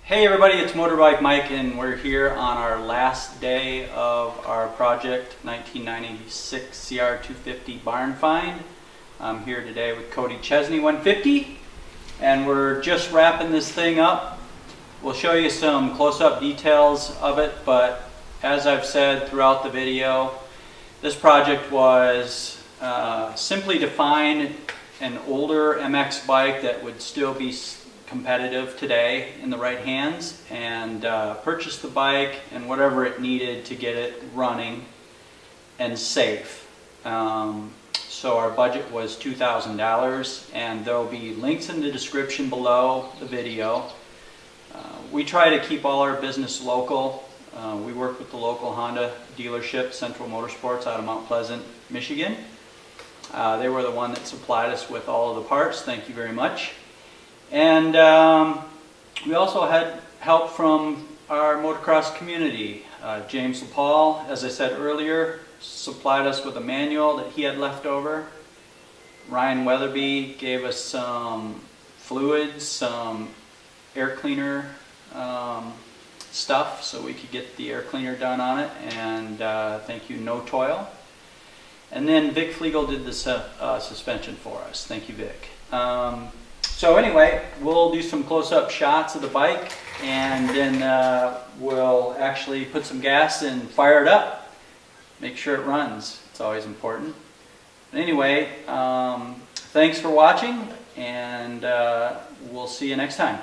Hey everybody, it's Motorbike Mike and we're here on our last day of our project 1996 CR250 barn find. I'm here today with Cody Chesney 150 and we're just wrapping this thing up. We'll show you some close-up details of it, but as I've said throughout the video, this project was simply to find an older MX bike that would still be competitive today in the right hands, and purchase the bike and whatever it needed to get it running and safe. So our budget was $2,000, and there'll be links in the description below the video. We try to keep all our business local. We work with the local Honda dealership, Central Motorsports, out of Mount Pleasant, Michigan. They were the one that supplied us with all of the parts. Thank you very much. And we also had help from our motocross community. James Lapaugh, as I said earlier, supplied us with a manual that he had left over. Ryno Weatherby gave us some fluids, some air cleaner stuff so we could get the air cleaner done on it, and thank you, No Toil. And then Vic Flegel did the suspension for us. Thank you, Vic. So anyway, we'll do some close-up shots of the bike, and then we'll actually put some gas and fire it up. Make sure it runs. It's always important. But anyway, thanks for watching, and we'll see you next time.